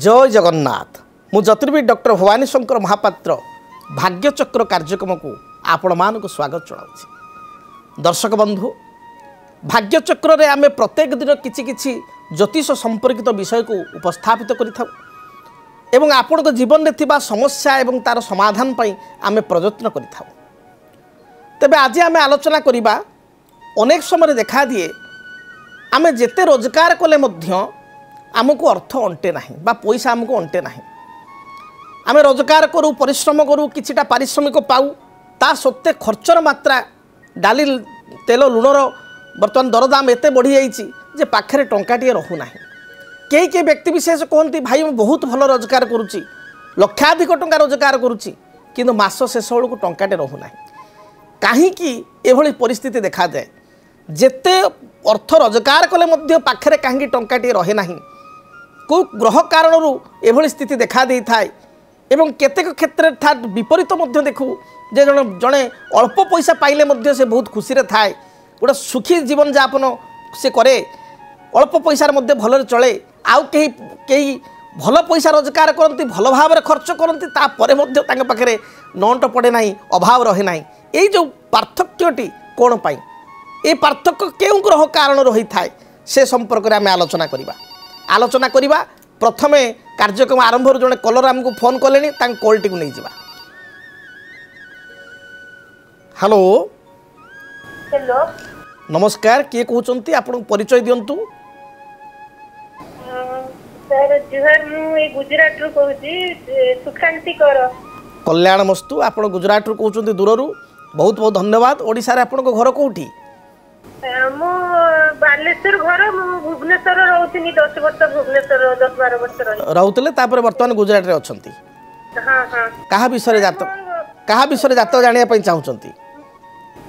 जय जगन्नाथ मु ज्योतिर्विद डॉक्टर भवानी शंकर महापात्र भाग्यचक्र कार्यक्रम को आपण मानक स्वागत जनाऊँ। दर्शक बंधु भाग्यचक्र रे आमे प्रत्येक दिन किछि किछि ज्योतिष संपर्कित विषय को उपस्थापित करिथाउ एवं आपण जीवन में थिबा समस्या एवं तार समाधान पई आमे प्रयत्न करिथाउ। तेबे आज आमे आलोचना करिबा अनेक समय देखा दिए आमे जेते रोजगार कले मध्य आमको अर्थ अंटे नाही बा पैसा आमको अंटे नाही। आमे रोजगार करूँ परिश्रम करूँ किछिटा पारिश्रमिक पाऊ ता सत्ते खर्चर मात्रा डाली तेल लुणर बर्तमान दरदाम एते बढ़ी जाइछि जे पाखरे टंकाटिए रहू नाही। कई कई व्यक्ति विशेष कहते भाई मैं बहुत भल रोजगार करुच्ची लक्षाधिक टंका रोजगार करुच्ची किंतु मास शेष बेलू टंकाटे रहू नाही। कहीं एभली परिस्थिति देखा जाए जेते अर्थ रोजगार कले मध्य पाखरे कहीं टंकाटे रहे नाही। को ग्रह कारणरू एभली स्थिति देखा दे थाए एवं केतेक क्षेत्र था विपरीत मध्य देखू जे जड़े अल्प पैसा पाइले मध्य से बहुत खुशी रे थाए गोटे सुखी जीवन यापन से करे अल्प पैसार मध्य भल चले आउ कहीं भल पैसा रोजगार करती भल भाव खर्च करती तापर पाखे नंट पड़े ना अभाव रहे ना। ये जो पार्थक्यटी कौन पाई ये पार्थक्य केउं ग्रह कारण रही थाए से संपर्क में आम आलोचना करवा प्रथमे कार्यक्रम आरंभ जड़े कलर आमको फोन कले कॉलटी को नहीं जावा। हेलो हेलो नमस्कार किए कहते आपन परिचय दिंतु। सर जुहर मु गुजरात रू कहूची सुखांति कर कल्याण मस्तु आपण गुजरात रू कहते दूर बहुत बहुत धन्यवाद। ओडिसा रे आपन को घर कोठी? मु बालेश्वर घर मु भुवनेश्वर रहउथिनी 10 वर्ष भुवनेश्वर 10-12 वर्ष रहउतले तापर वर्तमान गुजरात रे अछंती। हां हां कहा विषय जात जानिया पई चाहुचंती?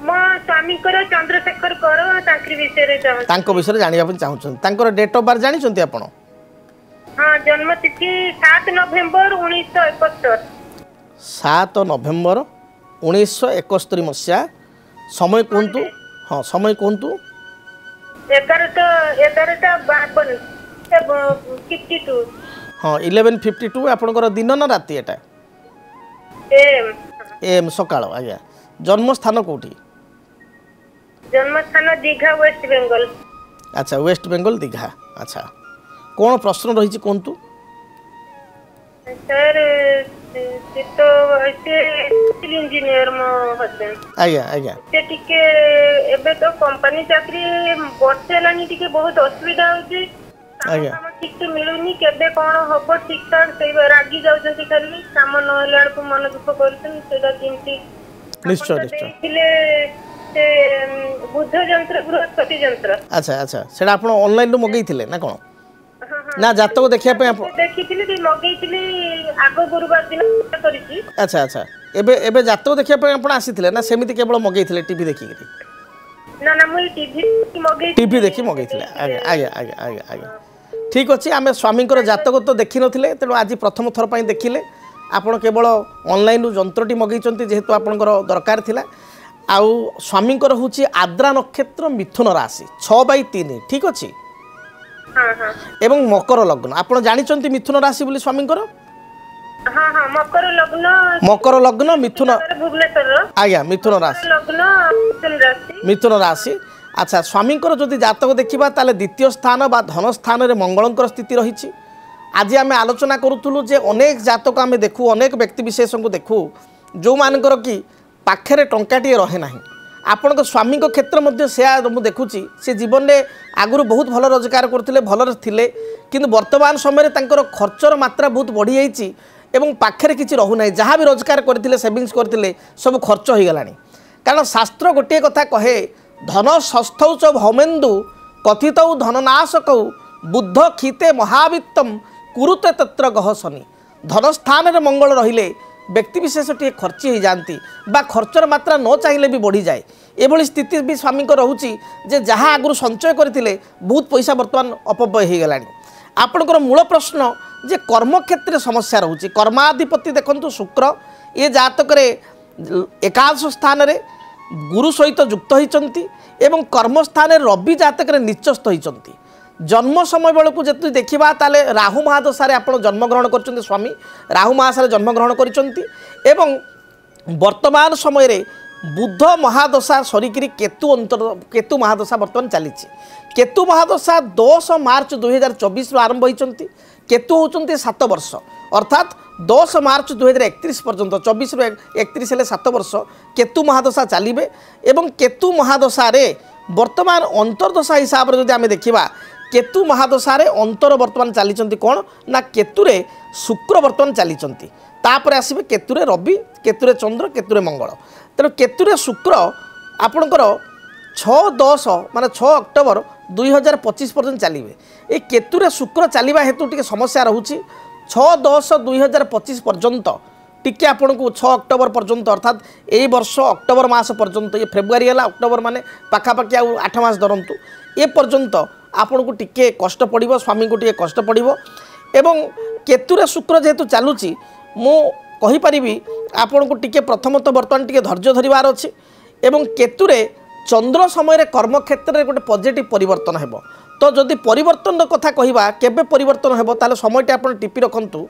मो स्वामी कर चंद्रशेखर कर तांकरी विषय रे चाहू तांको विषय जानिया पई चाहुचंती। तांकर डेट ऑफ बर्थ जानिचंती आपण? हां जन्म तिथि 7 नवेम्बर 1971। 7 नवेम्बर 1971 मसिया। समय कोंतु? हाँ समय कहतु। 11:52 हाँ 11:52 आपनकर दिन ना राति एटा? एम सकाळ आज्ञा। जन्म स्थान कोठी? जन्म स्थान दीघा वेस्ट बेंगल। अच्छा वेस्ट बेंगल दीघा। अच्छा कौन प्रश्न रही कहतु? सर तो ऐसे इंजीनियर मो हस्बैंड आज्ञा आज्ञा से टिके एबे तो कंपनी चाकरी वर्षे लानी टिके बहुत असुविधा होची। आज्ञा काम ठीक से मिलुनी केबे कोन हबो ठीक ठाक से रागी जाउछंती खाली काम न होला को मन दुख करछन सेदा किंती निश्चय निश्चय थिले से बुद्ध यंत्र बृहस्पति यंत्र। अच्छा अच्छा सेडा आपण ऑनलाइन रो मगैथिले ना कोन ना जातक देखिया पे देखिथिले कि मगैथिले आगो गुरुवार दिन करिछि। अच्छा अच्छा एबे जातक देखिया पे आपण आसीथिले ना सेमिति केवल मगैथिले टीवी देखि के? ना ना मुई टीवी देखि मगैथिले। आगे आगे आगे आगे आगे ठीक अछि। आमे स्वामीकर जातक तो देखि नथिले तेणु आज प्रथम थर पई देखिले आपण केवल ऑनलाइन रु यंत्रटी मगैचंती जेहेतु आपनकर दरकार थिला। आउ स्वामीकर होची आद्रा नक्षत्र मिथुन राशि 6/3 ठीक अछि। हां हां एवं मकर लग्न आपण जानिचंती मिथुन राशि बोली स्वामीकर? हां हां मकर लग्न मिथुन भुवनेश्वर आज्ञा मिथुन राशि मिथुन राशि। अच्छा स्वामीकर जदि जातक देखिबा ताले द्वितीय स्थान बा धन स्थान रे मंगलंकर स्थिति रहिछि। आज आमे आलोचना करूथुलु जे अनेक जातक आमे देखू अनेक व्यक्ति विशेष को देखू जो मानकर कि पाखरे टंकाटिए रहे नाही। आपण स्वामी क्षेत्र मध्य से मु देखुची से जीवन में आगुरी बहुत भल रोजगार करते भल थिले किंतु वर्तमान समय तांकर खर्चर मात्रा बहुत बढ़ी जाइए एवं पाखरे किसी रहूना जहाँ भी रोजगार करते सेविंग्स करते सब खर्च हो गलानी। कारण शास्त्र गोटे कथा कहे धन षष्ठौ च भौमेन्दु कथितौ धननाशकौ बुद्ध खीते महावित्तम कुरुते तत्र गह शनि। धन स्थान में मंगल रहिले व्यक्ति विशेष टे खर्ची हो जाती बा खर्चर मात्रा न चाहिए भी बढ़ी जाए। एभली स्थिति भी स्वामी रोचे जे जहाँ आगु संचय करते बहुत पैसा बर्तमान अपव्यय हो गलानी। आपणकर मूल प्रश्न जे कर्म क्षेत्र समस्या रोचे कर्माधिपति देखंतु शुक्र ये जातक एकादश स्थान रे गुरु सहित युक्त होती एवं कर्मस्थान रवि जातक निचस्थ होती जन्म समय बेलू जब देखा ताले राहु महादशारे आप जन्मग्रहण कर स्वामी राहु महादशा जन्मग्रहण कर वर्तमान समय रे बुध महादशा सरिकी केतु महादशा बर्तमान चली केतु महादशा 10 मार्च 2024 आरंभ होती केतु होती 7 वर्ष अर्थात 10 मार्च 2031 पर्यंत 24 रु 31 हेले 7 वर्ष केतु महादशा चलिए एवं केतु महादशा वर्तमान अंतर्दशा हिसाब से जब आम देखा केतु महादशा अंतर वर्तमान चली कौन ना केतुरे शुक्र वर्तमान चली तापर आसवे केतुरे रवि केतुरे चंद्र केतुरे मंगल तेणु केतुरे शुक्र आपणकर 6-10 माने 6 अक्टोबर 2025 पर्यंत चलिए ये केतुरे शुक्र चलवा हेतु टी समस्या रोचे 6-10-2025 पर्यंत टिके आपन को 6 अक्टोबर पर्यंत अर्थात यही वर्ष अक्टोबर मास पर्यंत ये फेब्रुआरी है अक्टोबर माने पाखापाखि आ 8 मास धरतु ए पर्यंत आपन को टिके कष्ट पड़ो स्वामी को टिके कष्ट पड़ो एवं केतुरे शुक्र जेहेतु चलुची मु कहीपरि आपण को टिके प्रथमत बर्तमान टिके धैर्य धरबार अच्छे एवं केतुरे चंद्र समय कर्म क्षेत्र में गोटे पॉजिटिव परिवर्तन हेबो तो जदि परिवर्तन कथा कहवा केबे परिवर्तन हेबो ताले समयटा आपण टिपी रखंतु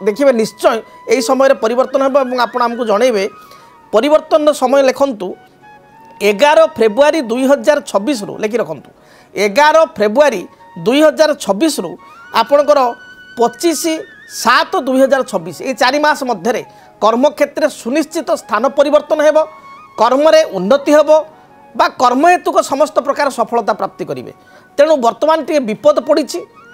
देखिए निश्चय यही समय परिवर्तन हेबो एवं आपण हमकु जणैबे परिवर्तन समय लिखंतु 11 फेब्रुआरी 2026 रु लिखि रखंतु 11 फेब्रुआरी 2026 रु आपणकर 25/7/2026 ये 4 मास मध्य कर्म क्षेत्र सुनिश्चित स्थान परिवर्तन हेबो कर्म रे उन्नति हेबो बा कर्म हेतुक समस्त प्रकार सफलता प्राप्ति करेंगे तेणु वर्तमान टे विपद पड़ी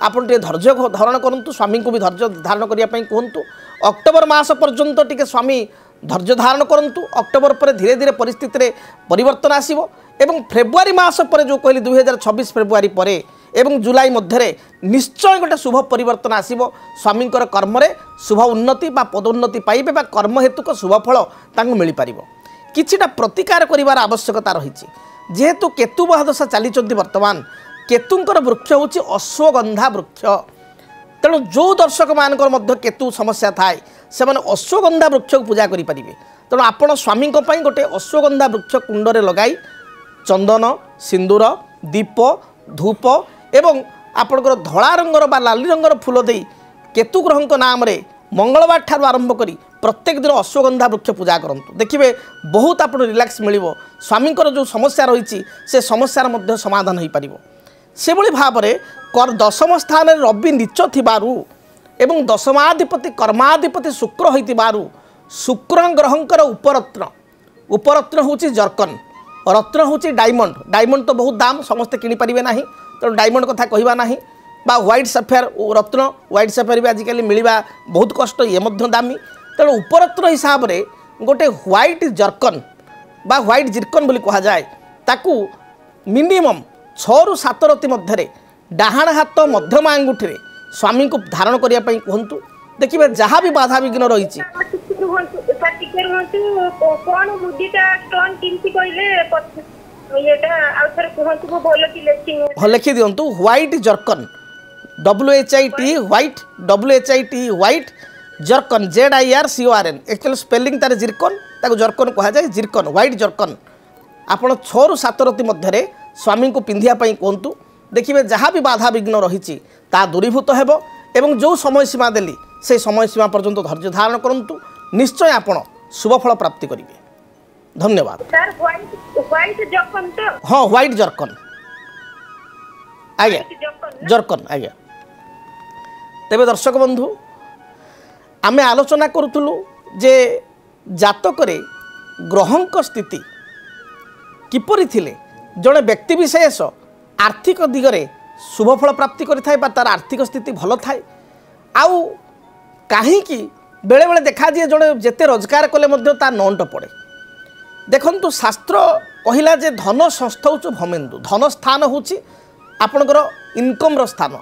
आपन टे धैर्य धारण करूँ स्वामी को भी धैर्य धारण करने कहतु अक्टोबर मास पर्यंत टे स्वामी धैर्य धारण करूँ अक्टोबर पर धीरे धीरे परिस्थिति रे परिवर्तन आसीबो एवं फेब्रुआरी मास पर जो कहली 2026 फेब्रुआरी पर एवं जुलाई मध्य निश्चय गोटे शुभ परिवर्तन आसीबो स्वामी कर्म रे शुभ उन्नति बा पदोन्नति पाइबे बा कर्म हेतुक शुभ फल तांको मिल पारिबो किछिटा प्रतिकार करिवार आवश्यकता रही जेहेतु केतु महादशा चली वर्तमान केतुंकर वृक्ष होची अश्वगंधा वृक्ष तेणु जो दर्शक मानकर मध्य केतु समस्या थाए से माने अश्वगंधा वृक्ष को पूजा करि परिबे तेणु आपण स्वामी गोटे अश्वगंधा वृक्ष कुंडरे लगाई चंदन सिंदूर दीप धूप एवं आपणकर धला रंगर बा लाली रंगर फूल दे केतु ग्रह नाम रे मंगलवार ठार आरंभ करी प्रत्येक दिन अश्वगंधा वृक्ष पूजा करंतु देखिए बहुत आप रिलैक्स मिलिबो स्वामी जो समस्या रही से समस्यार मध्य समाधान हो पारिबो से भली भाव में दशम स्थान रवि नीच थिबारु एवं दशमाधिपति कर्माधिपति शुक्र होइतिबारु शुक्र ग्रहंकर उपरत्न होची जर्कन रत्न होची डायमंड डायमंड तो बहुत दाम समस्ते किनि परिबे नाही तेणु डायमंड कथा कहवा नाही बा व्हाइट सफेयर रत्न व्हाइट सफेयर भी आजिकल मिलवा बहुत कष्ट ये मध्य दामी तेणु उपरत्न हिसाब से गोटे व्हाइट जर्कन बा व्हाइट जिर्कन बोली कहा जाए ताकू मिनिमम 6 ରୁ 7 रति मध्य डाहाण हाथ मध्यम आंगुठी स्वामी को धारण करने कहतु देखिए जहाँ भी बाधा विघ्न रही हाँ लिखि दिंतु white zircon WHIT white WHIT zircon ZIRCON actually spelling तार जिर्कन ताको जर्कन कहा जाए जिर्कन व्हाइट जर्कन आपण 6 ରୁ 7 रति मध्य स्वामी को पिंधिया कहतु देखिए जहाँ भी बाधा विघ्न रही दूरीभूत हेबो एवं जो समय सीमा देली से समय सीमा पर्यंत धैर्य धारण करूँ निश्चय आपण शुभ फल प्राप्ति करेंगे धन्यवाद हाँ व्हाइट जर्कन आज्ञा जर्कन आज्ञा तेरे दर्शक बंधु आमे आलोचना करूँ जे जातक ग्रहंक स्थिति किपरि थिले जड़े व्यक्ति विशेष आर्थिक दिगरे शुभफल प्राप्ति करिथाय बा तार आर्थिक स्थिति भल थाए आउ कहीं बेले बेले देखा दिए जड़े जेते रोजगार कले मध्य ता नंट पड़े देखंतु शास्त्र कहिला जे धन संस्थौच भमेन्दु धन स्थान होची आपणकर इनकम रो स्थान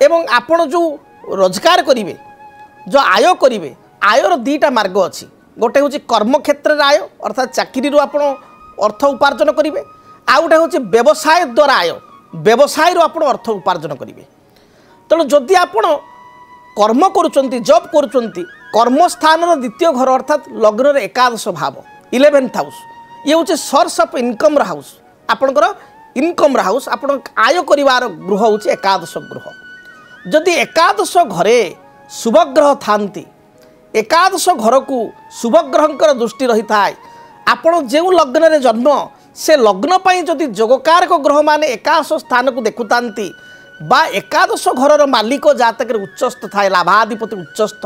एवं आपण जो रोजगार करिवे जो आय करिवे आयर दीटा मार्ग अच्छी गोटे हूँ कर्म क्षेत्र आय अर्थात चाकरी आपण अर्थ उपार्जन करेंगे आउ गोटे हूँ व्यवसाय द्वारा आय व्यवसाय आपण अर्थ उपार्जन करेंगे तेणु जदि आपण कर्म करुँच जॉब करुँच कर्मस्थान द्वितीय घर अर्थात लग्न एकादश भाव 11th हाउस ये हूँ सोर्स ऑफ इनकम हाउस आपणकर इनकम हाउस आपण आय करिवार गृह हूँ एकादश गृह। जदि एकादश घरे शुभग्रह थांती एकादश घर को शुभग्रहंकर दृष्टि रही थाए आपण जो लग्न रे जन्म से लग्न पाई जदि जोगकारक ग्रह माने एकादश स्थान को देखुतांती बा एकादश घर मालिक जातक उच्चस्थ थाए लाभाधिपति उच्चस्थ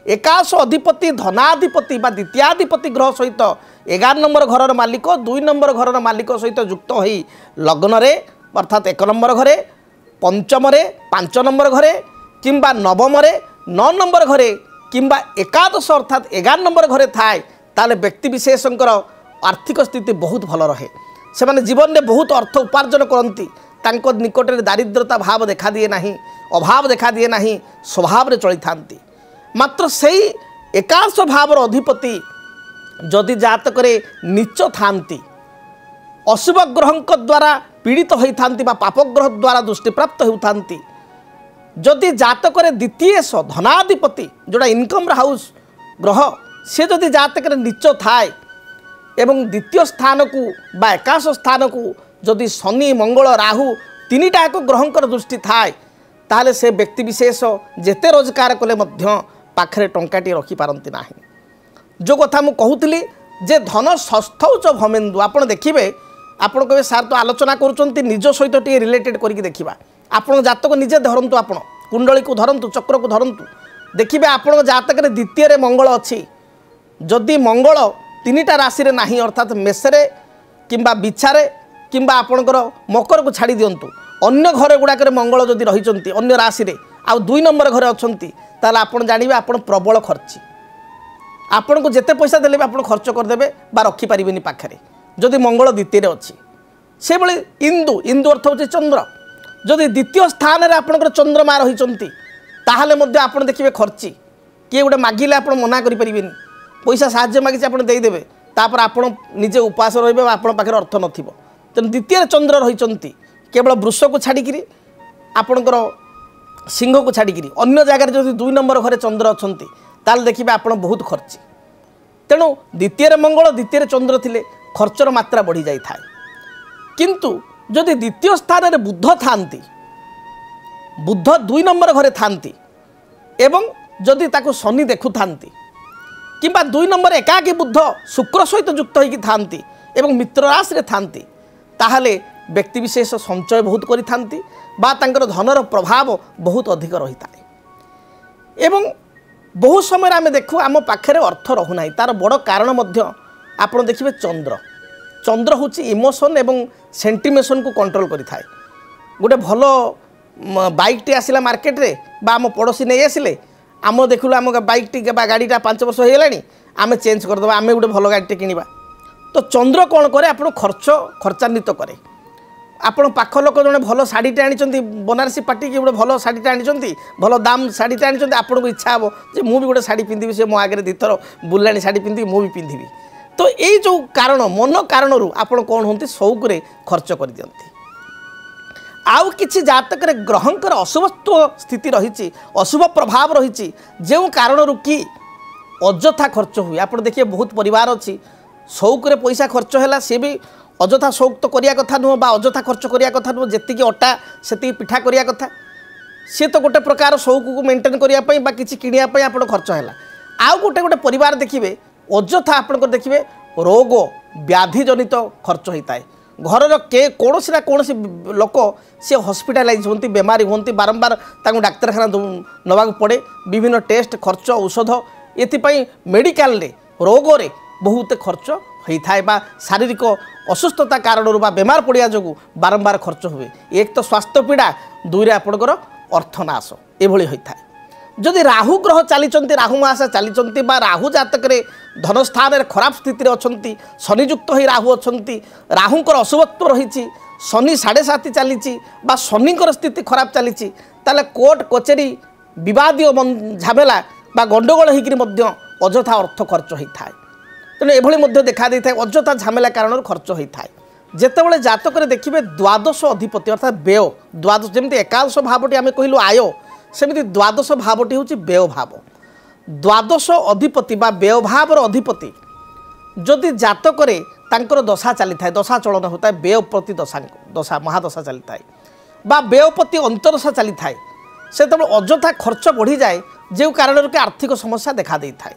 एकादश अधिपति धनाधिपति बा द्वितीयाधिपति ग्रह सहित 11 नंबर घर मालिक 2 नंबर घर मालिक सहित युक्त हो लग्न रे अर्थात 1 नंबर घरे पंचम 5 नंबर घरे किंबा नवम 9 नंबर घरे किंबा एकादश अर्थात 11 नंबर घरे थाए ताले व्यक्ति विशेषकर आर्थिक स्थिति बहुत भल रहे से माने जीवन में बहुत अर्थ उपार्जन करती तांको निकट में दारिद्रता भाव देखा दिए नहीं अभाव देखा दिए नहीं स्वभाव रे चली थांती मात्र सही एकादश भावर अधिपति जदि जातक नीच थांती अशुभ ग्रह द्वारा पीड़ित होती पाप ग्रह द्वारा दृष्टि प्राप्त होती जदि जातक द्वितीय धनाधिपति जोड़ा इनकम हाउस ग्रह से जदि जातक नीच थाए एवं द्वितीय स्थान को बा एकादश स्थान को जदि शनि मंगल राहु तीनिटा एक ग्रहंकर दृष्टि थाए ताहले से व्यक्ति विशेष जेते रोजगार कले मध्य पाखरे टंकाटी रखी पारंती नाही। जो कथा मु कहूली जे धन षष्ठौच भमेन्दु आपण देखिबे आपण कहे सार तो आलोचना करूचंती निज सहित टी रिलेटेड करिक देखिबा आपण जातक निजे धरंतु आपण कुंडली को धरंतु चक्र को धरंतु देखिबे आपण जातक रे द्वितीय रे मंगल अछि जदि मंगल तीनिटा राशि रे नाही अर्थात मेषरे किंबा बिछारे किंबा आपणकर मकर को छाड़ी दिंतु अन्य घर गुड़ाक मंगल जदि रही अन्य राशि रे आ 2 नंबर घरे अच्छी ताल आपण जानवे आपण प्रबल खर्ची आपण को जिते पैसा देले आप खर्च करदे बा रखिपारे पाखे जदि मंगल द्वितीय अच्छी से भाई इंदु इंदु अर्थ हूँ चंद्र जदि द्वितीय स्थान में आपंकर चंद्रमा रही ताहले आप देखिए खर्ची किए गोटे मागिले आप मना करें पैसा साहाଯ୍य मागिचे आप देदेवे तापर आपण निजे उपास रे आप पाखे अर्थ न तेणु द्वितीय चंद्र रही केवल वृष को छाड़ी आपणकर सिंह को छाड़ी अन्य जगार जो 2 नंबर घरे चंद्र अच्छा ताल देखिए आप बहुत खर्ची तेणु द्वितीय मंगल द्वितीय चंद्र थिले खर्चर मात्रा बढ़ी जाए किंतु जदि द्वितीय स्थान में बुध थांती बुध 2 नंबर घरे थांती एवं जदि ताको शनि देखु थांती किंबा 2 नंबर एकाकी बुध शुक्र सहित युक्त होगी थांती एवं मित्र राशि रे थांती ताहले व्यक्ति विशेष संचय बहुत करि थांती बा तांकर धनर प्रभाव बहुत अधिक रही थाए एवं बहुत समय आम देखू आम पाखे अर्थ रहूना तार बड़ कारण आप देखिए चंद्र चंद्र हूँ इमोशन एवं सेंटिमेशन को कंट्रोल करि थाए गोटे भल बाइक टी आसला मार्केट रे बा आम पड़ोशी नहीं आसिले आम देखलु आम बाइक टी गाड़ीटा 5 वर्ष हो गलानी आम चेंज करदे आम गोटे भल गाड़ी किनिबा तो चंद्र कौन करे आप खर्चान्वित करे आपण पाख लोक जड़े भल शाढ़ीटे आनी बनारसी पार्टी कि गोटे भल शाढ़ीटे आनी भल दाम शाढ़ीटे आनी आपको इच्छा हे जे मुझे गोटे शाढ़ी पिंधि से मो आगे दीथर बुलाणी शाढ़ी पिंधि मुझे पिंधि तो यही जो कारण मन कारण आप कौन होती शौक खर्च कर दियंती आउ किछि जातक ग्रहंकर अशुभत्व स्थिति रही अशुभ प्रभाव रही जो कारण कि अଯଥା खर्च हुए आप देखिए बहुत परिवार अच्छी शौक रे पैसा खर्च है सी भी अଯଥା शौक तो करिया कथा नुह बा अଯଥା खर्च करिया कथा नुह जेतिकी अटा सेति पिठा करिया कथा सी तो गोटे प्रकार शौक को मेंटेन करिया पई बा किछि किनिया पई आपण खर्च हैला आउ गोटे गोटे परिवार देखिए अଯଥା आपण देखिए रोग व्याधि जनित खर्च होता है घर के कौन ना कौन लोक सी हॉस्पिटलाइज होती बेमारी होती बारंबार ताकू डाक्तरखाना नवा पड़े विभिन्न टेस्ट खर्च औषध ये मेडिकल रे रोग रे बहुत खर्च होता है शारीरिक असुस्थता कारण बा बेमार पड़िया जो बारंबार खर्च हुए एक तो स्वास्थ्य पीड़ा 2 आपणकर अर्थनाश एभली होता है जदि राहु ग्रह चली राहु महाशा चली राहु जातक धन स्थान खराब स्थिति अच्छा शनियुक्त हो राहु अच्छा राहुंकर अशुभत्व रही शनि 7.5 चली शनिकर स्थिति खराब चली कोर्ट कचेरी विवादीय झमेला बा गंडगोल होकर अଯଥା अर्थ खर्च होता है तेणु एभली देखा देता है अଯଥା झमेला कारण खर्च होता है जितेबाला जातक देखिए द्वादश अधिपति अर्थात व्यय द्वादश जमी एकादश भावटी आम कहलु आय सेमती द्वादश भावटी हूँ व्यय भाव द्वादश अधिपति बा व्यय भावर अधिपति जदि जातक तांकर दशा चली था दशा चलन होता है व्ययपति दशा महादशा चली था बा व्ययपति अंतरदशा चली था से तब अजथा खर्च बढ़ी जाए जो कारण के आर्थिक समस्या देखा दे था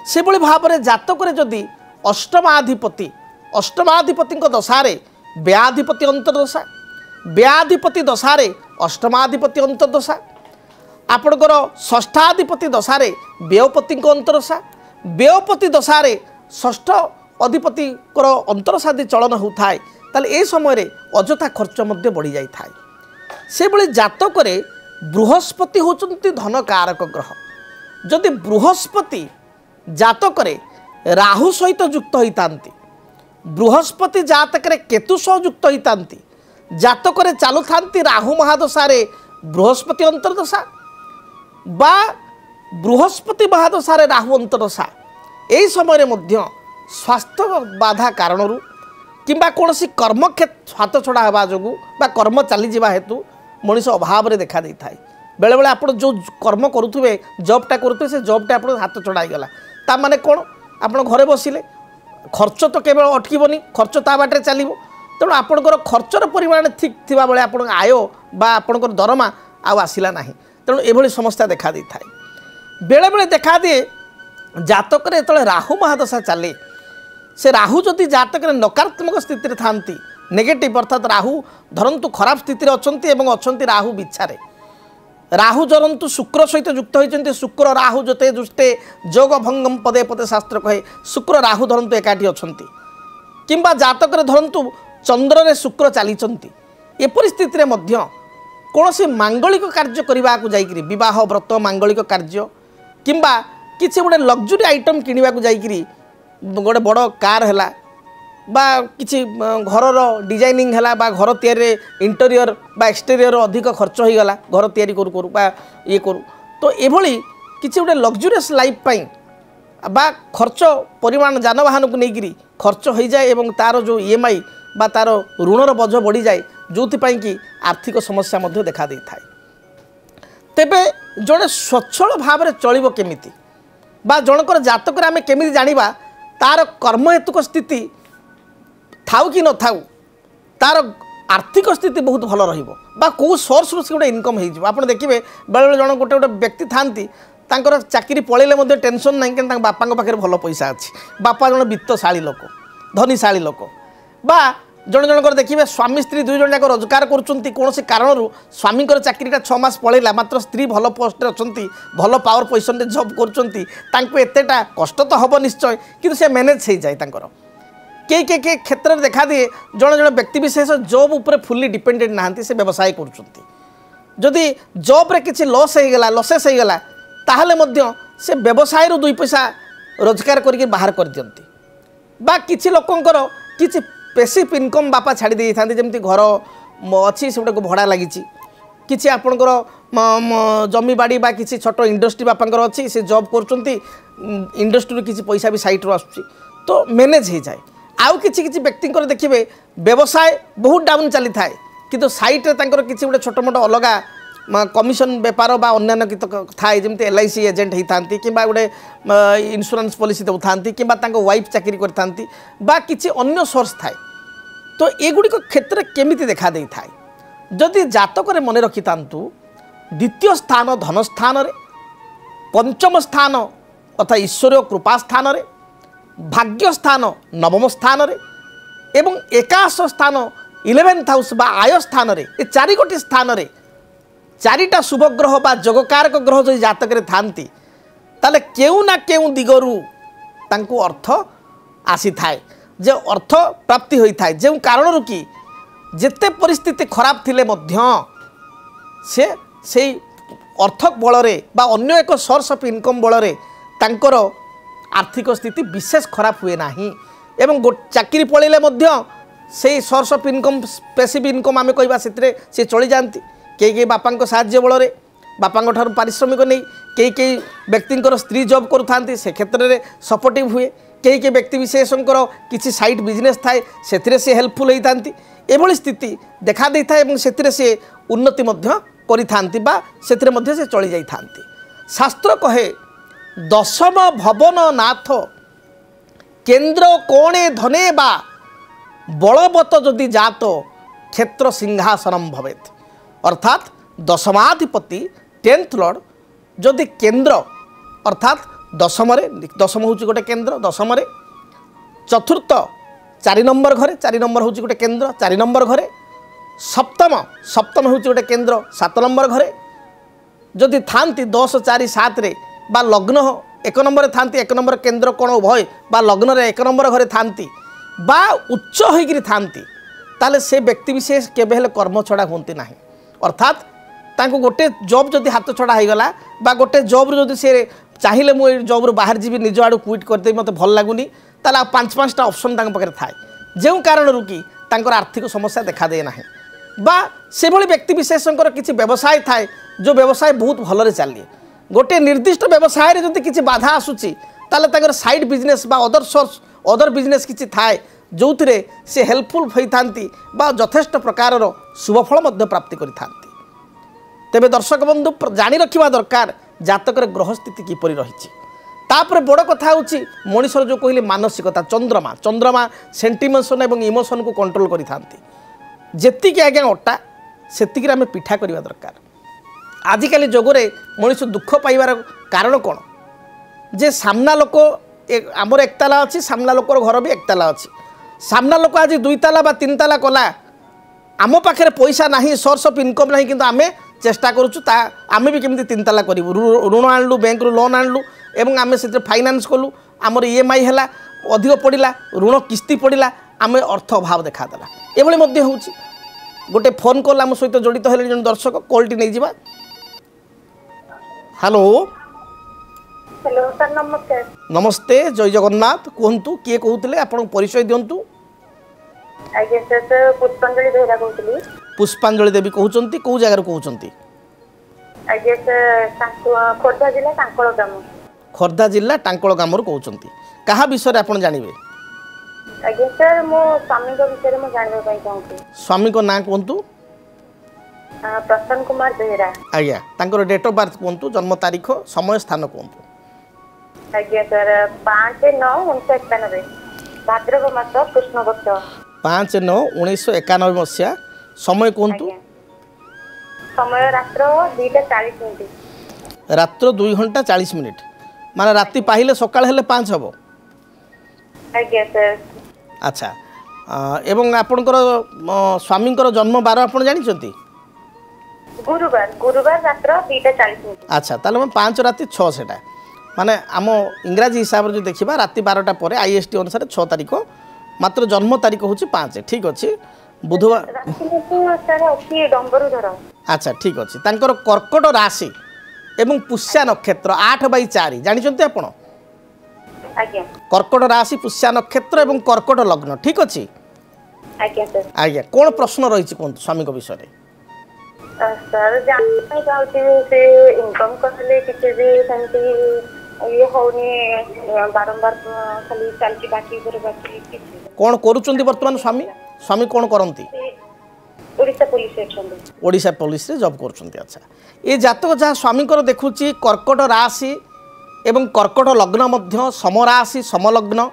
से भाव में जातक जदि अष्टमाधिपति दशारे व्याधिपति अंतरदशा व्याधिपति दशारे अष्टमाधिपति अंतरदशा आपणकर षष्ठाधिपति दशारे व्ययपति अंतरदशा व्ययपति दशारे षष्ठ अधिपति अंतरदशा चलन होता है ताल ए समय अजथा खर्च बढ़ी जाए से बड़े जातक बृहस्पति होचंती धन कारक ग्रह जदि बृहस्पति जातक राहु सहित युक्त होता बृहस्पति जातक केतु सह युक्त होता जातक चालू था राहु महादशा बृहस्पति अंतरदशा बा बृहस्पति महादशा राहु अंतरदशा यही समय स्वास्थ्य बाधा कारण किंबा कौन कर्म हाथ छड़ा हवा जो कर्म चली हेतु मनीष अभाव में देखा दे था बेले बेले आप जो कर्म करुवे जॉबटा करुवे से जॉबटा आप हाथ छड़ा गला ता माने कौन आप घरे बसिले खर्च तो केवल अटकबनी खर्च ता बाटे चलो तेणु आपंकर खर्चर परिमाण ठीक थी बेले आप आय बा आपंकर दरमा आसला ना तेणु ये समस्या देखा दे था बेले बेले देखा दिए जातक जो राहु महादशा चले से राहु जदि जातक नकारात्मक स्थिति था नेगेटिव अर्थात राहु धरतु खराब स्थिति अच्छा राहु बिछारे राहु जरंतु शुक्र सहित युक्त होती शुक्र राहु जोते जुष्टे जोग भंगम पदे पदे शास्त्र कहे शुक्र राहु धरतु एकाठी अच्छा किंबा जातक धरतु चंद्र रे शुक्र चली एपरी स्थिति में कौन सी मांगलिक कार्य करने को जाकरी विवाह व्रत मांगलिक कार्य किंबा किसी गोटे लग्जरी आइटम किणवा जाकरी गोटे बड़ कार है बा किसी घर डिजाइनिंग है बा घर तैयारी इंटेरियर बा एक्सटेरियर अधिक खर्च हो गला घर तैयारी करू करू बा ये करू तो ये किसी गोटे लग्जरीयस लाइफ पाई बा खर्च परिमाण जानवाहन को लेकिन खर्च हो जाए एवं तार जो EMI बा तार ऋणर बोझ बढ़ी जाए जो कि आर्थिक समस्या मध्य देखा दे था तेबे जड़े स्वच्छल भाव में चलो केमिति बा जनकर जातक आम केमी जाना तार कर्म हेतुक स्थिति थाउ कि न थाउ तार आर्थिक स्थिति बहुत भल रहा कौ सोर्स से गोटे इनकम हो आप देखिए बेले बेले जन गोटे गोटे व्यक्ति था चाकरी पलैले टेंशन ना कि बापा पाखे भल पैसा अच्छी बापा जन वित्तशाली लोक धनीशाली लोक बा जन जनकर देखिए स्वामी स्त्री दुई जन जाक रोजगार करुँच कौन कारण स्वामी चाकरीटा 6 मास पलैला मात्र स्त्री भल पोस्ट अच्छा भल पावर पोजिशन में जॉब करतेटा कष्ट तो हम निश्चय कि से मैनेज हो जाए कई क्षेत्र में देखा दिए जड़े जड़े व्यक्ति विशेष जॉब उपर फुल्ली डिपेंडेंट नहांती से व्यवसाय करुँच जॉब रे किसी लॉस होगा लसेस होगा ताहले से व्यवसाय रू 2 पैसा रोजगार करके बाहर कर दियंती बा किसी लोकंकर किसी पेसिव इनकम बापा छाड़ी दे था जमी घर अच्छी से गोटे भड़ा लगी किसी आपणकर जमी बाड़ी बा किसी छोट इंडस्ट्री बापांकर अच्छी से जॉब कर इंडस्ट्री किसी पैसा भी साइट आसुची तो मैनेज हो जाए आउ किसी किसी व्यक्ति देखिए व्यवसाय बहुत डाउन चली थाए किंतु साइट रे तांकर किसी गोटे छोट मोट अलग कमिशन बेपार बा अन्य थाए जमी LIC एजेंट होता कि गोटे इंश्योरेंस पॉलिसी देता कि वाइफ चाकरी करती बा किसी अन्य सोर्स थाए तो एगुड़िक क्षेत्र केमिति देखा दे थाए जदि जातक मन रखी था द्वितीय स्थान धन स्थान रे पंचम स्थान अर्थात ईश्वर कृपा स्थान रे भाग्य स्थान नवम स्थान रे एवं एकादश स्थान 11th हाउस बा आय स्थान रे ए 4 गोटी स्थान रे 4टा शुभ ग्रह बा जोगकारक ग्रह जो जातक थांती ताले केउ ना केउ दिगरु तांको अर्थ आसी थाए जे अर्थ प्राप्ति होई थाए जे कारण कि जेते परिस्थिति खराब थिले मध्य से अर्थ बल रे बा अन्य एक सोर्स ऑफ इनकम बल रे तांकर आर्थिक स्थिति विशेष खराब हुए ना एवं चाकरी पलैले से source of income passive income आम कहवा से चली जाती कई बापा साहाय्य बल बापा पारिश्रमिक नहीं कई व्यक्ति स्त्री जॉब करुँच से क्षेत्र में सपोर्टिव हुए कई व्यक्ति विशेषकर किसी साइड बिजनेस थाए से हेल्पफुल होता एभली स्थिति देखा दे था से उन्नति से चली जाती शास्त्र कहे दशम भवन नाथ केन्द्र कोणे धने बा बलवत जदि जात क्षेत्र सिंहासनम भवेत अर्थात दशमाधिपति 10th लॉर्ड जदि केन्द्र अर्थात दशम हूँ गोटे केन्द्र दशम चतुर्थ 4 नंबर घरे 4 नंबर हूँ गोटे केन्द्र 4 नंबर घरे सप्तम हूँ गोटे केन्द्र 7 नंबर घरे जदि थांती 10 4 7 रे बा लग्न 1 नंबर थांती 1 नंबर केन्द्र कोण उभय बा लग्न रे 1 नंबर घरे थांती बा उच्च होइकरी थांती ताले से व्यक्ति विशेष केबे हेले कर्म छड़ा होंती नाही अर्थात तांको गोटे जॉब जदि हाथ छड़ा हो गला बा गोटे जॉब जदि से चाहिए मु जॉब रू बाहर जीवी निज आड़ क्विट करदे मते भल लागुनी ताले 5-5टा ऑप्शन तांको पाखे थाए जो कारण कि तांकर आर्थिक समस्या देखा दे नाही बा से भली व्यक्ति विशेषकर किसी व्यवसाय थाए जो व्यवसाय बहुत भलरे चलिए गोटे निर्दिष्ट व्यवसाय जदि किसी बाधा आसूची ताले तांकर साइड बिजनेस बा अदर सोर्स अदर बिजनेस किसी थाए जो से हेल्पफुल होती बा यथेष्ट प्रकार शुभफल प्राप्ति करिथांती तेबे दर्शक बंधु जानी रखिबा दरकार जातकर ग्रह स्थिति किपरि रही तापर बड़ कथा होची मनुष्य जो कहले मानसिकता चंद्रमा सेंटिमेंशन एवं इमोशन को कंट्रोल करिथांती जेतिक आज्ञा अटा सेतिक आम पिठा करवा दरकार आजिकल जगरे मनुष्य दुख पाइबार कारण कौन जे सामना लोक आमर एकताला अच्छी सामना लोकर घर भी एकताला अच्छी सामना लोक आज 2 ताला बा 3 ताला कला आम पाखे पैसा ना सोर्स ऑफ इनकम ना कि आम चेष्टा करुचु आम भी केमती 3 ताला करूँ ऋण आणलु बैंक रु लोन आणलु एवं आम से फाइनान्स कलु आमर EMI है अधिक पड़ा ऋण किस्ती पड़ा आम अर्थ अभाव देखादेला ये हूँ गोटे फोन कॉल आम सहित जड़ित है जन दर्शक कॉलटी नहीं जावा हेलो हेलो सर नमस्कार नमस्ते जय जगन्नाथ कहतु किए कहते आपन परिचय दिंतु आज्ञा सर पुष्पांजलि बेहरा कहूली पुष्पांजलि देवी कहते कौ जगार कहते आज्ञा सर खोर्धा जिला टांकल ग्राम खोर्धा जिला टांकल ग्राम कहते क्या विषय आप जानवे आज्ञा सर मो स्वामी विषय में जानवा चाहूँगी स्वामी को ना कहतु प्रसन्न कुमार बेहरा आज्ञा तांकर डेट ऑफ बर्थ कहतु जन्म तारीख समय स्थान कहतु आज्ञा सर 5/9/1991 भाद्रव मास कृष्ण पक्ष 5/9/1991 मसीहा समय कहतु समय रात्र 2:40 रात्र 2 घंटा 40 मिनिट माने राति पाहिले सकाळ हेले 5 हबो आज्ञा सर अच्छा एवं आपनकर स्वामींकर जन्म बार आपण जानि छथि गुरुवार रात्र 2:40 अच्छा ताले 5 राति 6 सेटा माने आम इंग्राजी हिसाब रे जो देखिबा राति 12टा परे IST अनुसार 6 तारिख मात्र जन्म तारिख होची 5 ठीक अछि बुधवार सर अछि डंबरुधर अच्छा ठीक अछि तांकर कर्कट राशि एवं पुष्या नक्षत्र 8/4 जानि छथि आपण आज्ञा कर्कट राशि पुष्या नक्षत्र एवं कर्कट लग्न ठीक अछि आज्ञा सर आज्ञा कोन प्रश्न रहिछि कोन स्वामी को विषय रे सर जानना चाहूँ से इनकम करले किसी भी सेमती ये होनी बारंबार खाली चलती बाकी पर बाकी कौन करूचंती वर्तमान स्वामी स्वामी कौन करंती ओडिशा पुलिस रे जॉब करूचंती अच्छा ये जातक जहाँ स्वामी को देखुची कर्कट राशि एवं कर्कट लग्न मध्य समराशि समलग्न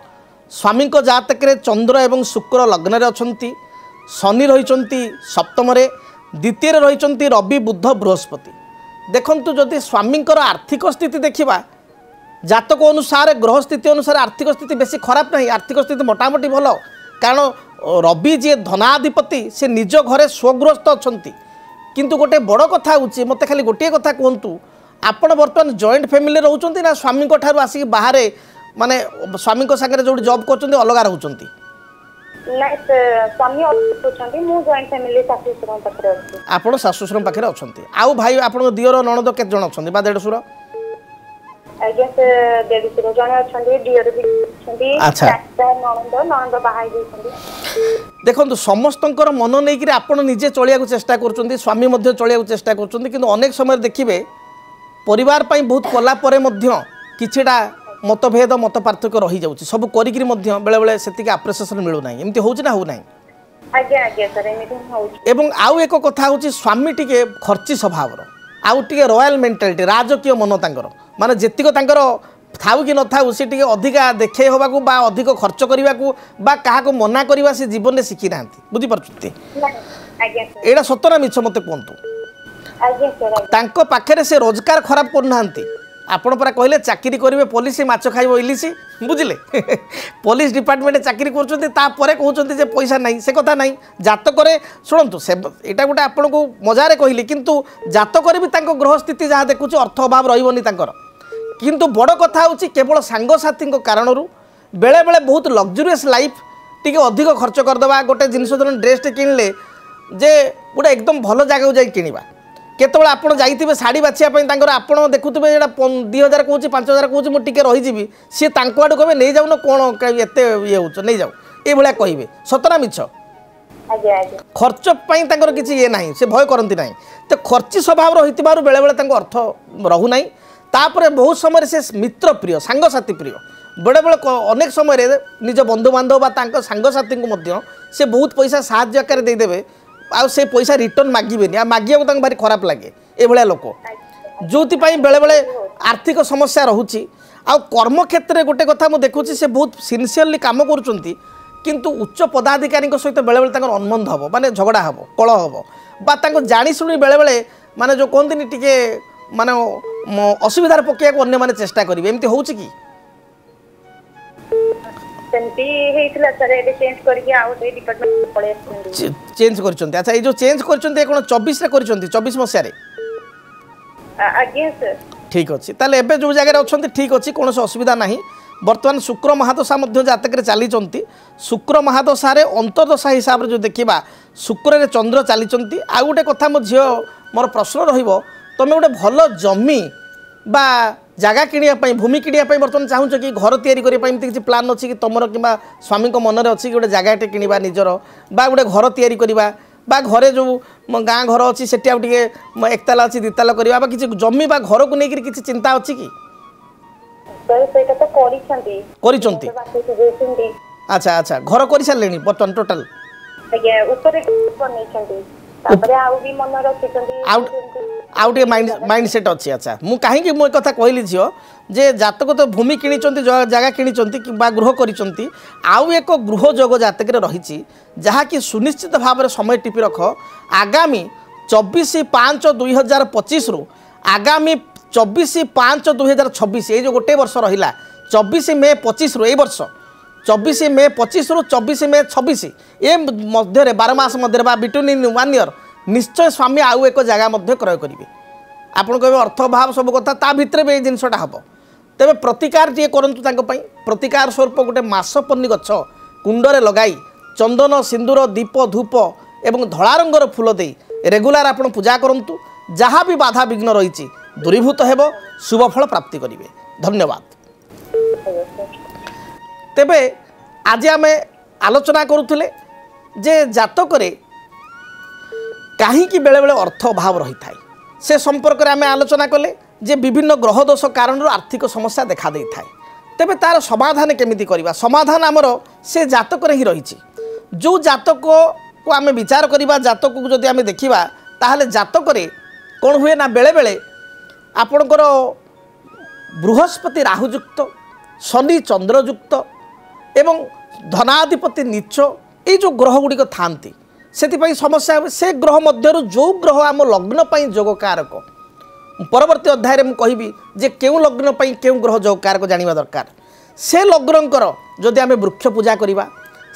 स्वामी को जातक रे चंद्र एवं शुक्र लग्न रे अछंती शनि रहिचंती सप्तम रे द्वितीय रही रवि बुध बृहस्पति देखंतु जदि स्वामींकर आर्थिक स्थिति देखिबा जातक अनुसार ग्रह स्थिति अनुसार आर्थिक स्थिति बेसी खराब नहीं आर्थिक स्थिति मोटामोटी भल कारण रवि जी धनाधिपति से निज घरे स्वगृहस्थ अच्छा किंतु गोटे बड़ कथा होची मते खाली गोटे कथा कहतु आपण बर्तमान जॉइंट फैमिली रहउचंती ना स्वामी को ठारू आसी बाहर माने स्वामी को संगे जो जॉब करचंती अलग रहउचंती आपण शाशुश्वर पाखे अच्छा आउ भाई आप दियर नणद के जन अच्छा बा देढ़शुर देखो समस्त मन नहीं आप निजे चलिया चेष्टा कर स्वामी चलिया चेष्टा कर अनेक समय देखिए परिवार बहुत कला किछिटा मतभेद मत पार्थक्य रही जाउछि सब करिकरी मध्य बेले बेले सेतिक अप्रिसिएशन मिलु नाही एमती होउछि ना हो नाही आज्ञा आज्ञा सर एमिति होउछि एवं आउ एक कथा होउछि स्वामी टिके खर्ची स्वभाव रो आउ टिके रॉयल मेंटालिटी राजकीय मन तांकर माने जेतिक तांकर थाऊ कि न थाऊ सी टिके अधिका देखे होबाकू बा अधिक खर्च करबाकू बा काहाको मना करबा से जीवन में शिखी नांती बुझी परछुती एडा सतना मिछ मते कोंतु तांको पाखरे से रोजगार खराब कर नांती आपण परा कहले चाकरी करेंगे पुलिस माछ खाइब इलिसी बुझिले पुलिस डिपार्टमेंट चाकरी कर कहते पैसा नहीं से कथा नहीं जातक शुणु से यहाँ गोटे आपन को मजारे कहली किंतु जातक भी ग्रह स्थिति जहाँ देखुचे अर्थ अभाव रही किंतु बड़ कथा हूँ केवल सांगसाथी कारण बेले बेले बहुत लग्जरीयस लाइफ टी अधिक खर्च करदे गोटे जिनस ड्रेसटे किणले जे गोटे एकदम भल जगह जा किणवा केतबे आपण जाइथिबे साड़ी बाछिया आपण देखुथिबे एटा 2000 कहूँ 5000 कहूँ मुझे टिके रही सी तांको आडू कहे नहीं जाऊन कौन एत ये हो नहीं जाऊ ये भाया कहे सतना मिछ खर्च किसी ये ना से भय करती ना तो खर्ची स्वभाव रही बेले बेले अर्थ रहूना तापर बहुत समय से मित्र प्रिय सांगसाथी प्रिय बेले बेले अनेक समय निज बंधु बांधव सांगसाथी को से बहुत पैसा साहाय्य आकार देदेवे आ से पैसा रिटर्न मागिबेनी आ मागिया भारी खराब लगे ए भलिया लोक जो बेले बेले आर्थिक समस्या रोचे आ कर्म क्षेत्र में गोटे कथा मुझे देखुची से बहुत सिनसीयरली काम करुँच किंतु उच्च पदाधिकारी सहित बेले बेले अनबंध हम माने झगड़ा हम कलह हम बा जाशुणी बेले बेले माने जो कहते टिके माने असुविधार पकड़ को अन्य चेष्टा करेंगे एमती हो चेंज कर अच्छा ये जो चेंज कर 24 मसीह ठीक अच्छे ताले एबे जो जगह अच्छा ठीक अच्छे कौन असुविधा ना बर्तमान शुक्र महादशा जातक चली शुक्र महादशा अंतर्दशा हिसाब से जो देखा शुक्र चंद्र चली आ गोटे कथा मो झी मोर प्रश्न रमें गोटे भल जमी बा जगह किणापी भूमि किणापी बर्तमान चाहूँ कि घर तैयारी किसी प्लान अच्छी कि तुम कि स्वामी मन में अच्छी गोटे जगहटे किणवा निजर बा गोटे घर तैयारी करवा बा घरे जो गाँ घर अच्छी से एकताला अच्छी दिताला करवा किसी जमी बा घर को लेकर किसी चिंता अच्छी कि अच्छा अच्छा घर कर सारे बर्तमान टोटाल आउटे माइंड सेट अच्छी अच्छा मु कहीं मो कथा कहली झील जे जातक तो भूमि कि जगह कि गृह कर आउ एक गृह जोग जातक रही जहाँ कि सुनिश्चित भाव में समय टिपि रख आगामी 24/5/2025 रु आगामी 24/5/2026 ये जो गोटे वर्ष रहा 24 मे 25 रु वर्ष 24 मे 25 रु 24 मे 26 ए मध्य 12 मास मध्य बिटवीन इन 1 ईयर निश्चय स्वामी आउ एक जगह क्रय करेंगे आपड़ कहे अर्थ भाव सब कथा ता भितर भी जिनसा हम तेरे प्रतिकार टे करूँ प्रतिकार स्वरूप गोटे मासपन्नी गछ कुंडरे लगाई चंदन सिंदूर दीप धूप एवं धला रंगर फूल दे रेगुलार आप पूजा करूँ जहाँ भी बाधा विघ्न रही दूरीभूत हेब शुभफल प्राप्ति करेंगे धन्यवाद तेबे आज आम आलोचना करुले जे जातक कहीं बेले बेले अर्थ अभाव रही था से संपर्क में आम आलोचना कले जे विभिन्न ग्रह दोष कारण आर्थिक समस्या देखा दे था तेबे तार समाधान केमिति करबा समाधान आमर से जातक ही रही जो जातक को आम विचार करवा जातक को जदि आम देखा ताहले जातक कौन हुए ना बेले बेले आपणकर बृहस्पति राहुयुक्त शनि चंद्रयुक्त एवं धनाधिपति नीच ये जो ग्रह गुड़िक थांती से समस्या से ग्रह मध्य जो ग्रह आम लग्न जोग कारक परवर्ती अध्याय में कहबी जे क्यों लग्न क्यों ग्रह जोग कारक जाना दरकार से लग्नकर जदि आम वृक्ष पूजा करवा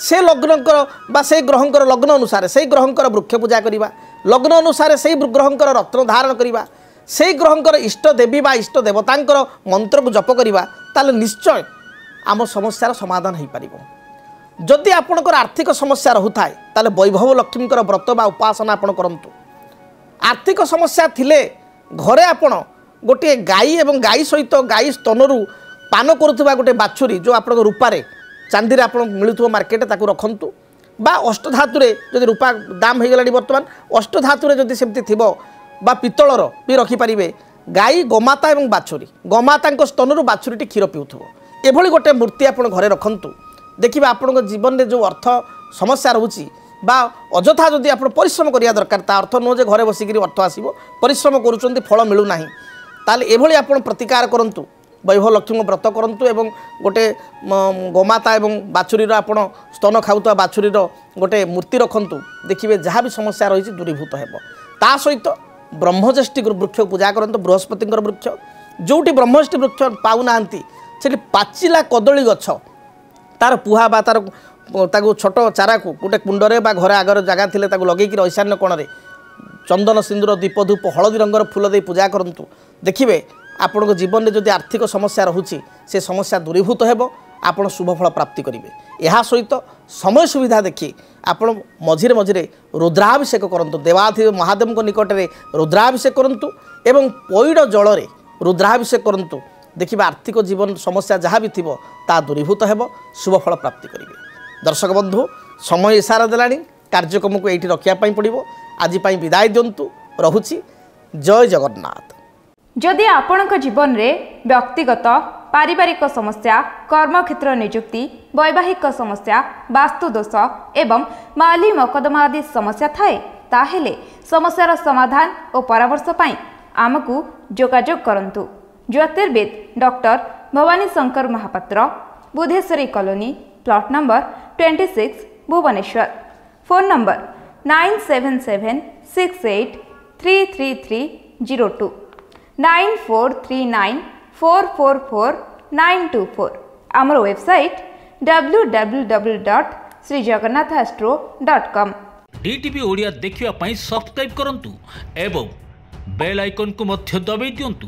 से लग्नकर बा से ग्रहंकर लग्न अनुसार से ग्रहंकर वृक्ष पूजा करवा लग्न अनुसार से ग्रहंकर रत्न धारण करवा से ग्रहंकर इष्ट देवी बा इष्ट देवतांकर मंत्र को जप करवा ताले निश्चय आम समस्यार समाधान हो पार जदि आपणकर आर्थिक समस्या रोथाए ताले वैभव लक्ष्मी व्रत बा उपासना आपण करंतु आर्थिक समस्या थिले घरे आपण गोटे गाई एवं गाई सहित गाई स्तनरू पान करुवा गोटे बाछुरी जो आप रूपारे चांदी आप मिलूव मार्केट ताकू रखंतु बा अष्टधातुरे जदि रूपा दाम हो गला बर्तमान अष्टधातुरे जदि सेमती थिबो बा पितलर भी रखिपारे गाई गोमाता एवं बाछुरी गोमाता स्तनरू बाछुरीटी क्षीर पिउथबो एभली गोटे मूर्ति आप घरे रखंतु देखिए आपण जीवन में जो अर्थ समस्या रोची बा अजथा जदि आप परिश्रम करिया दरकार ता अर्थ नुह जे घरे बसिक अर्थ आसो परिश्रम करुँच फल मिलूना ताले एभली आप प्रतिकार करंतु वैभव लक्ष्मी व्रत करंतु एवं गोटे गोमाता एवं बाछुरीर आपण स्तन खाऊता बाछुरीर गोटे मूर्ति रखंतु देखिए जहाँ भी समस्या रही दूरीभूत हेब ता सहित ब्रह्मज्येष्ठी वृक्ष पूजा करंतु बृहस्पति वृक्ष जोटी ब्रह्मज्येष्ठी वृक्ष पाऊना से पाचिला कदली गछ तार पुहा बा तार ताकू छोट चारा को गोटे कुंडरे बा घरे आगर जगह थिले ताकू लगेकि ईशान्य कोणरे चंदन सिंदूर दीप धूप हलदी रंगर फूल दे पूजा करंतु देखिए आपण जीवन में जदि आर्थिक समस्या रहुछि से समस्या दूरीभूत हेब आपण शुभफल प्राप्ति करेंगे। यह सहित समय सुविधा देखि आपण मझिरे मझिरे रुद्राभिषेक करंतु देवाधि महादेव निकट में रुद्राभिषेक करंतु एवं पैड जल रे रुद्राभिषेक करंतु देखिए आर्थिक जीवन समस्या जहाँ भी थी ता दूरीभूत हेब शुभफल प्राप्ति करेंगे। दर्शक बंधु समय इशारा देलानी कार्यक्रम को ये रखापी पड़ो आज विदाय दिंतु रहुछि जय जगन्नाथ। जदि आपणक जीवन रे व्यक्तिगत पारिवारिक समस्या कर्मक्षेत्र नियुक्ति वैवाहिक समस्या वास्तुदोष एवं माली मकदमा आदि समस्या थाए ताहेले समस्यार समाधान और परामर्श पाई आमकु जोगाजोग करंतु। ज्योतिर्विद doctor Bhabani Shankar Mahapatra Budheswari colony plot number 26 Bhubaneswar. Phone number 9776833302 9439444924। आमर वेबसाइट www.srijagannathastro.com। डीटीवी ओडिया देखिवा पाई सब्सक्राइब करंतु एवं बेल आइकन को मध्य दबाई दियंतु।